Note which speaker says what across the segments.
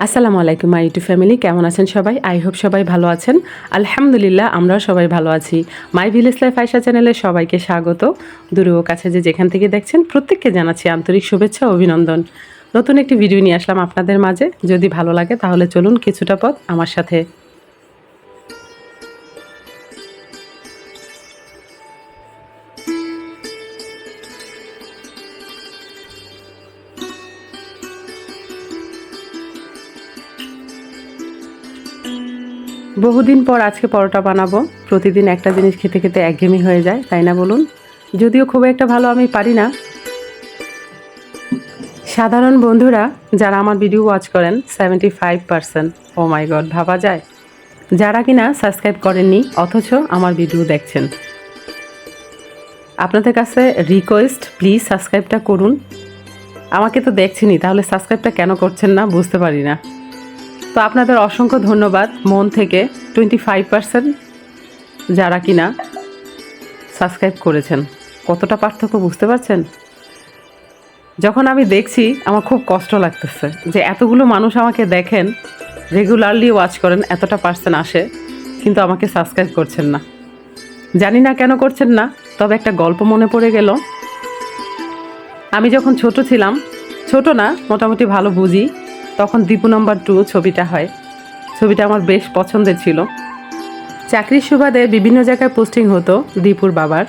Speaker 1: আসসালামু আলাইকুম মাই YouTube family, কেমন আছেন সবাই? আই হোপ সবাই ভালো আছেন। আলহামদুলিল্লাহ, আমরাও সবাই ভালো আছি। মাই ভিলেজ লাইফ আয়শা চ্যানেলে সবাইকে স্বাগত। দূরে ও কাছে যে যেখান থেকে দেখছেন প্রত্যেককে জানাচ্ছি আন্তরিক শুভেচ্ছা ও অভিনন্দন। নতুন একটি ভিডিও নিয়ে আসলাম আপনাদের মাঝে। যদি ভালো লাগে তাহলে চলুন কিছুটা পথ আমার সাথে। বহুদিন পর আজকে পরোটা বানাবো। প্রতিদিন একটা জিনিস খেতে খেতে একঘেয়েমি হয়ে যায়, তাই না বলুন? যদিও খুব একটা ভালো আমি পারি না। সাধারণ বন্ধুরা যারা আমার ভিডিও ওয়াচ করেন 75%, ও মাই গড, ভাবা যায়। যারা কিনা সাবস্ক্রাইব করেননি অথচ আমার ভিডিও দেখছেন, আপনাদের কাছে রিকোয়েস্ট, প্লিজ সাবস্ক্রাইবটা করুন। আমাকে তো দেখছেনই, তাহলে সাবস্ক্রাইবটা কেন করছেন না বুঝতে পারি না। তো আপনাদের অসংখ্য ধন্যবাদ মন থেকে। 25% যারা কিনা সাবস্ক্রাইব করেছেন, কতটা পার্থক্য বুঝতে পারছেন? যখন আমি দেখছি আমার খুব কষ্ট লাগতেছে যে এতগুলো মানুষ আমাকে দেখেন, রেগুলারলি ওয়াচ করেন, এতটা পার্সেন্ট আসে, কিন্তু আমাকে সাবস্ক্রাইব করছেন না। জানি না কেন করছেন না। তবে একটা গল্প মনে পড়ে গেল। আমি যখন ছোট ছিলাম, ছোট না, মোটামুটি ভালো বুঝি, তখন দীপু নাম্বার 2 ছবিটা হয়। ছবিটা আমার বেশ পছন্দের ছিল। চাকরির সুবাদে বিভিন্ন জায়গায় পোস্টিং হতো দীপুর বাবার।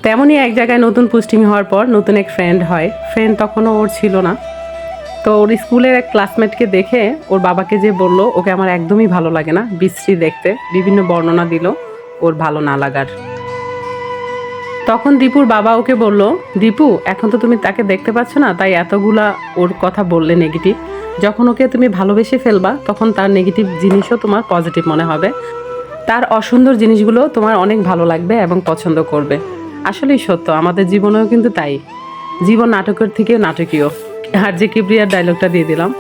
Speaker 1: তেমনই এক জায়গায় নতুন পোস্টিং হওয়ার পর নতুন এক ফ্রেন্ড হয়। ফ্রেন্ড তখনও ওর ছিল না। তো ওর স্কুলের এক ক্লাসমেটকে দেখে ওর বাবাকে যে বলল ওকে আমার একদমই ভালো লাগে না, বিশ্রী দেখতে, বিভিন্ন বর্ণনা দিল ওর ভালো না লাগার। তখন দীপুর বাবা ওকে বলল, দীপু, এখন তো তুমি তাকে দেখতে পাচ্ছ না, তাই এতগুলা ওর কথা বললে নেগেটিভ। যখন ওকে তুমি ভালোবেসে ফেলবা তখন তার নেগেটিভ জিনিসও তোমার পজিটিভ মনে হবে, তার অসুন্দর জিনিসগুলো তোমার অনেক ভালো লাগবে এবং পছন্দ করবে। আসলেই সত্য, আমাদের জীবনেও কিন্তু তাই। জীবন নাটকের থেকেও নাটকীয়। আর যে কিবরিয়ার ডায়লগটা দিয়ে দিলাম।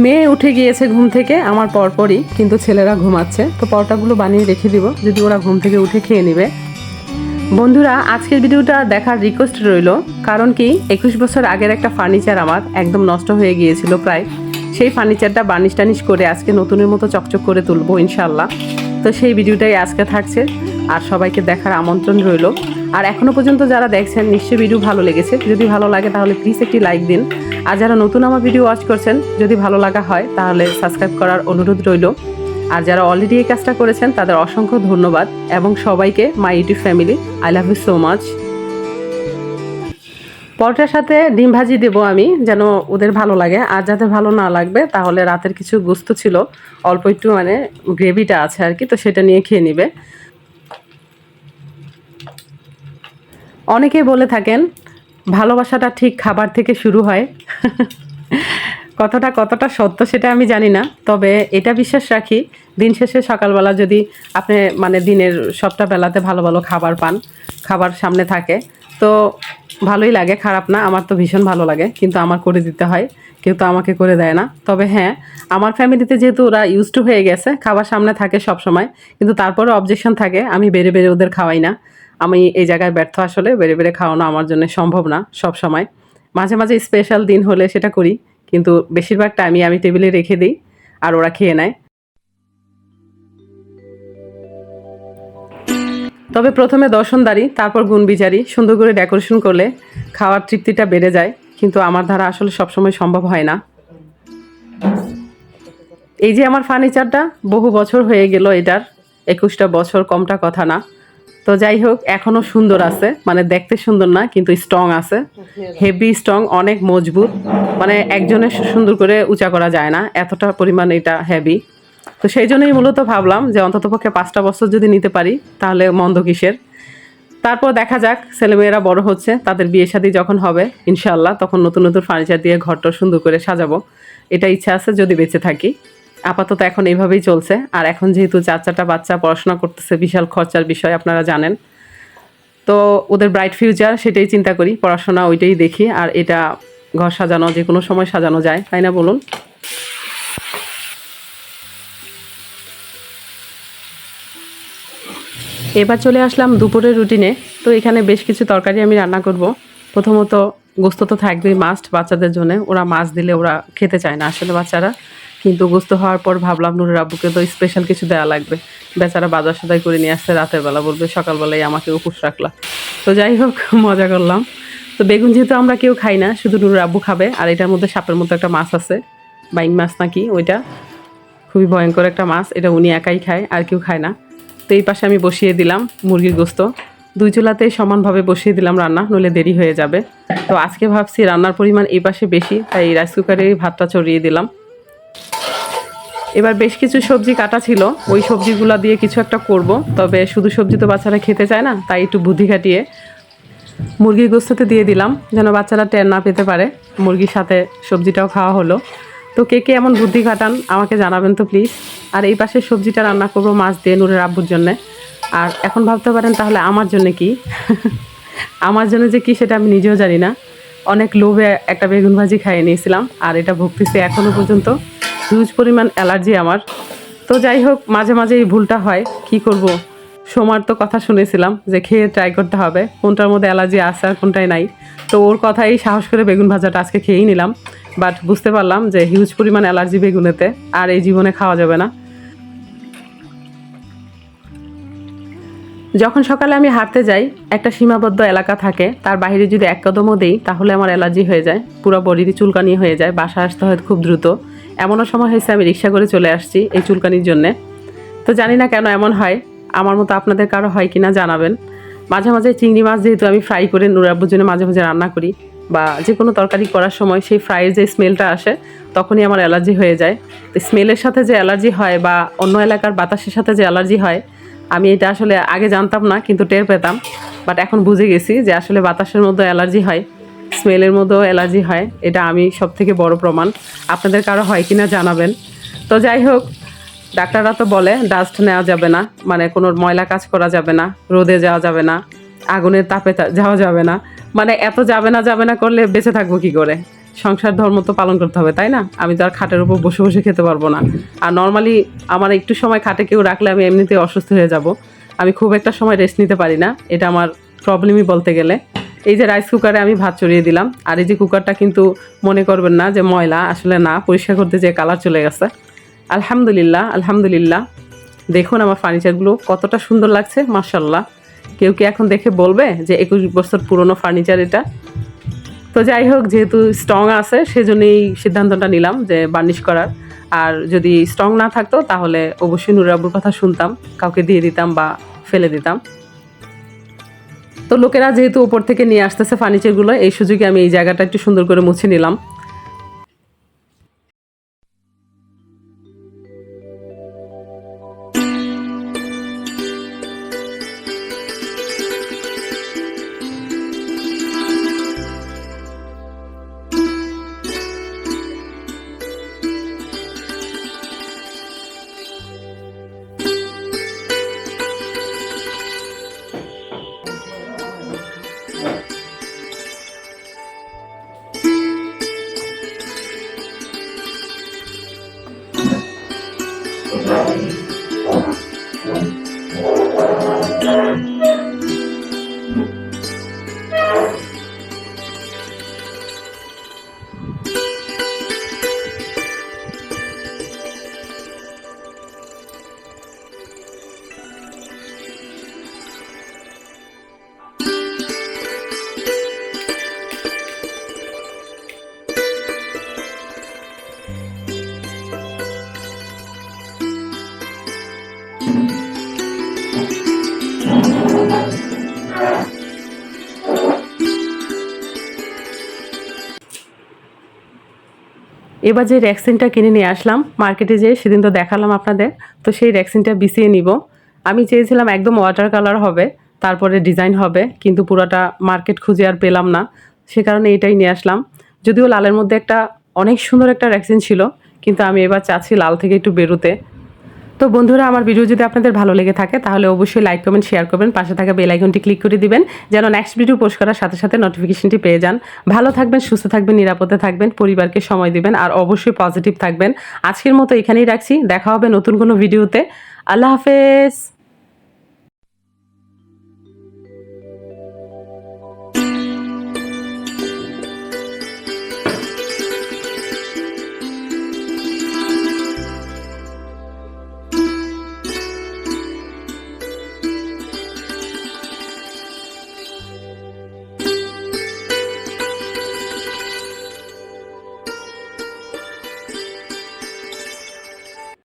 Speaker 1: মেয়ে উঠে গিয়েছে ঘুম থেকে আমার পরপরই, কিন্তু ছেলেরা ঘুমাচ্ছে। তো পরোটাগুলো বানিয়ে রেখে দিব, যদি ওরা ঘুম থেকে উঠে খেয়ে নেবে। বন্ধুরা, আজকের ভিডিওটা দেখার রিকোয়েস্ট রইল। কারণ কি, 21 বছর আগের একটা ফার্নিচার আমার একদম নষ্ট হয়ে গিয়েছিল প্রায়। সেই ফার্নিচারটা বার্নিশ টার্নিশ করে আজকে নতুনের মতো চকচক করে তুলবো ইনশাল্লাহ। তো সেই ভিডিওটাই আজকে থাকছে, আর সবাইকে দেখার আমন্ত্রণ রইল। আর এখনও পর্যন্ত যারা দেখছেন নিশ্চয়ই ভিডিও ভালো লেগেছে। যদি ভালো লাগে তাহলে প্লিজ একটি লাইক দিন। আর যারা নতুন আমার ভিডিও ওয়াচ করছেন, যদি ভালো লাগা হয় তাহলে সাবস্ক্রাইব করার অনুরোধ রইল। আর যারা অলরেডি এই কাজটা করেছেন তাদের অসংখ্য ধন্যবাদ, এবং সবাইকে my YouTube family, I love you so much. পরোটার সাথে ডিম ভাজি দেবো আমি, যেন ওদের ভালো লাগে। আর যাদের ভালো না লাগবে তাহলে রাতের কিছু গোস্ত ছিল, অল্প একটু, মানে গ্রেভিটা আছে আর কি, তো সেটা নিয়ে খেয়ে নিবে। অনেকেই বলে থাকেন ভালোবাসাটা ঠিক খাবার থেকে শুরু হয়। কতটা সত্য সেটা আমি জানি না, তবে এটা বিশ্বাস রাখি, দিন শেষে সকালবেলা যদি আপনি মানে দিনের সবটা বেলাতে ভালো ভালো খাবার পান, খাবার সামনে থাকে, তো ভালোই লাগে, খারাপ না। আমার তো ভীষণ ভালো লাগে, কিন্তু আমার করে দিতে হয়, কেউ তো আমাকে করে দেয় না। তবে হ্যাঁ, আমার ফ্যামিলিতে যেহেতু ওরা ইউজ টু হয়ে গেছে, খাবার সামনে থাকে সব সময়, কিন্তু তারপরে অবজেকশন থাকে, আমি বেড়ে বেড়ে ওদের খাওয়াই না। আমি এই জায়গায় ব্যর্থ, আসলে বেড়ে বেড়ে খাওয়ানো আমার জন্য সম্ভব না সব সময়। মাঝে মাঝে স্পেশাল দিন হলে সেটা করি, কিন্তু বেশিরভাগ টাইমই আমি টেবিলে রেখে দিই আর ওরা খেয়ে নেয়। তবে প্রথমে দর্শনদারি, তারপর গুণবিচারি। সুন্দর করে ডেকোরেশন করলে খাওয়ার তৃপ্তিটা বেড়ে যায়, কিন্তু আমার দ্বারা আসলে সবসময় সম্ভব হয় না। এই যে আমার ফার্নিচারটা বহু বছর হয়ে গেল, এটার 21টা বছর কমটা কথা না। তো যাই হোক, এখনো সুন্দর আছে, মানে দেখতে সুন্দর না কিন্তু স্ট্রং আছে, হেভি স্ট্রং, অনেক মজবুত। মানে একজনের সুন্দর করে উঁচা করা যায় না, এতটা পরিমাণ এটা হেভি। তো সেই জন্যই মূলত ভাবলাম যে অন্ততপক্ষে 5টা বছর যদি নিতে পারি তাহলে মন্দ কিসের। তারপর দেখা যাক, ছেলেমেয়েরা বড় হচ্ছে, তাদের বিয়ে শাদী যখন হবে ইনশাল্লাহ, তখন নতুন নতুন ফার্নিচার দিয়ে ঘরটা সুন্দর করে সাজাবো। এটা ইচ্ছা আছে যদি বেঁচে থাকি। আপাতত এখন এইভাবেই চলছে। আর এখন যেহেতু 4-4টা বাচ্চা পড়াশোনা করতেছে, বিশাল খরচার বিষয়, আপনারা জানেন। তো ওদের ব্রাইট ফিউচার সেটাই চিন্তা করি, পড়াশোনা ওইটাই দেখি। আর এটা ঘর সাজানো যে কোনো সময় সাজানো যায়, তাই না বলুন? এবার চলে আসলাম দুপুরের রুটিনে। তো এখানে বেশ কিছু তরকারি আমি রান্না করব। প্রথমত গোস্ত তো থাকবেই মাস্ট বাচ্চাদের জন্য, ওরা মাছ দিলে ওরা খেতে চায় না আসলে বাচ্চারা, কিন্তু গোস্ত হওয়ার পর ভাবলাম নুরের আব্বুকে তো স্পেশাল কিছু দেওয়া লাগবে। বেচারা বাজার সদাই করে নিয়ে আসছে রাতের বেলা, বলবে সকালবেলায় আমাকে উপোস রাখলা। তো যাই হোক, মজা করলাম। তো বেগুন যেহেতু আমরা কেউ খাই না, শুধু নুরের আব্বু খাবে। আর এটার মধ্যে সাপের মতো একটা মাছ আছে, বাইং মাছ নাকি ওইটা, খুবই ভয়ঙ্কর একটা মাছ। এটা উনি একাই খায়, আর কেউ খায় না। তো এই পাশে আমি বসিয়ে দিলাম মুরগির গোস্ত, দুই চুলাতেই সমানভাবে বসিয়ে দিলাম রান্না, নইলে দেরি হয়ে যাবে। তো আজকে ভাবছি রান্নার পরিমাণ এই পাশে বেশি, তাই রাইস কুকারে ভাতটা চড়িয়ে দিলাম। এবার বেশ কিছু সবজি কাটা ছিল, ওই সবজিগুলো দিয়ে কিছু একটা করব। তবে শুধু সবজি তো বাচ্চারা খেতে চায় না, তাই একটু বুদ্ধি খাটিয়ে মুরগির গোস্ততে দিয়ে দিলাম, যেন বাচ্চারা টের না পেতে পারে। মুরগির সাথে সবজিটাও খাওয়া হলো। তো কে কে এমন বুদ্ধি খাটান আমাকে জানাবেন তো প্লিজ। আর এই পাশে সবজিটা রান্না করব মাছ দিয়ে নুরের আব্বুর জন্যে। আর এখন ভাবতে পারেন তাহলে আমার জন্য কি আমার জন্য যে কি সেটা আমি নিজেও জানি না। অনেক লোভে একটা বেগুন ভাজি খাইয়ে নিয়েছিলাম, আর এটা ভুগতেছি এখনও পর্যন্ত। হিউজ পরিমাণ অ্যালার্জি আমার। তো যাই হোক, মাঝে মাঝে এই ভুলটা হয়, কি করব। সোমার তো কথা শুনেছিলাম যে খেয়ে ট্রাই করতে হবে কোনটার মধ্যে অ্যালার্জি আছে আর কোনটাই নাই। তো ওর কথাই সাহস করে বেগুন ভাজাটা আজকে খেয়েই নিলাম। বাট বুঝতে পারলাম যে হিউজ পরিমাণ অ্যালার্জি বেগুনেতে, আর এই জীবনে খাওয়া যাবে না। যখন সকালে আমি হাঁটতে যাই, একটা সীমাবদ্ধ এলাকা থাকে, তার বাইরে যদি এক কদমও দেই তাহলে আমার অ্যালার্জি হয়ে যায়, পুরো বডিতে চুলকানি হয়ে যায়, বাসায় আসতে হয় খুব দ্রুত। এমনও সময় হয়েছে আমি রিক্সা করে চলে আসছি এই চুলকানির জন্যে। তো জানি না কেন এমন হয়, আমার মতো আপনাদের কারো হয় কিনা জানাবেন। মাঝে মাঝে চিংড়ি মাছ যেহেতু আমি ফ্রাই করে নুরের আব্বুর জন্য মাঝে মাঝে রান্না করি, বা যে কোনো তরকারি করার সময় সেই ফ্রাইয়ের যে স্মেলটা আসে তখনই আমার অ্যালার্জি হয়ে যায়। তো স্মেলের সাথে যে অ্যালার্জি হয় বা অন্য এলাকার বাতাসের সাথে যে অ্যালার্জি হয়, আমি এটা আসলে আগে জানতাম না, কিন্তু টের পেতাম। বাট এখন বুঝে গেছি যে আসলে বাতাসের মধ্যে অ্যালার্জি হয়, স্মেলের মধ্যেও অ্যালার্জি হয়। এটা আমি সব থেকে বড় প্রমাণ। আপনাদের কারো হয় কিনা জানাবেন। তো যাই হোক, ডাক্তাররা তো বলে ডাস্ট নেওয়া যাবে না, মানে কোনো ময়লা কাজ করা যাবে না, রোদে যাওয়া যাবে না, আগুনের তাপে যাওয়া যাবে না। মানে এত যাবে না করলে বেঁচে থাকবো কি করে? সংসার ধর্ম তো পালন করতে হবে, তাই না? আমি তো আর খাটের উপর বসে বসে খেতে পারবো না। আর নর্মালি আমার একটু সময় খাটে কেউ রাখলে আমি এমনিতেই অসুস্থ হয়ে যাব। আমি খুব একটা সময় রেস্ট নিতে পারি না, এটা আমার প্রবলেমই বলতে গেলে। এই যে রাইস কুকারে আমি ভাত চড়িয়ে দিলাম, আর এই যে কুকারটা কিন্তু মনে করবেন না যে ময়লা, আসলে না, পরিষ্কার করতে যে কালার চলে গেছে। আলহামদুলিল্লাহ আলহামদুলিল্লাহ। দেখুন আমার ফার্নিচারগুলো কতটা সুন্দর লাগছে, মাশাল্লাহ। কেউ কি এখন দেখে বলবে যে 21 বছর পুরনো ফার্নিচার এটা? তো যাই হোক, যেহেতু স্ট্রং আছে সেজন্যই সিদ্ধান্তটা নিলাম যে বার্নিশ করার। আর যদি স্ট্রং না থাকতো তাহলে অবশ্যই নুরের আব্বুর কথা শুনতাম, কাউকে দিয়ে দিতাম বা ফেলে দিতাম। তো লোকেরা যেহেতু উপর থেকে নিয়ে আসতেছে ফার্নিচারগুলো, এই সুযোগে আমি এই জায়গাটা একটু সুন্দর করে মুছে নিলাম। এবার যে র্যাক্সিনটা কিনে নিয়ে আসলাম মার্কেটে, যেয়ে সেদিন তো দেখালাম আপনাদের, তো সেই র্যাক্সিনটা বিছিয়ে নিব। আমি চেয়েছিলাম একদম ওয়াটার কালার হবে, তারপরে ডিজাইন হবে, কিন্তু পুরোটা মার্কেট খুঁজে আর পেলাম না, সে কারণে এটাই নিয়ে আসলাম। যদিও লালের মধ্যে একটা অনেক সুন্দর একটা র্যাক্সিন ছিল, কিন্তু আমি এবার চাচ্ছি লাল থেকে একটু বেরোতে। তো বন্ধুরা, আমার ভিডিও যদি আপনাদের ভালো লেগে থাকে তাহলে অবশ্যই লাইক কমেন্ট শেয়ার করবেন, পাশে থাকা বেল আইকনটি ক্লিক করে দিবেন যেন নেক্সট ভিডিও পোস্ট করার সাথে সাথে নোটিফিকেশনটি পেয়ে যান। ভালো থাকবেন, সুস্থ থাকবেন, নিরাপদে থাকবেন, পরিবারকে সময় দিবেন, আর অবশ্যই পজিটিভ থাকবেন। আজকের মতো এখানেই রাখছি, দেখা হবে নতুন কোনো ভিডিওতে। আল্লাহ হাফেজ।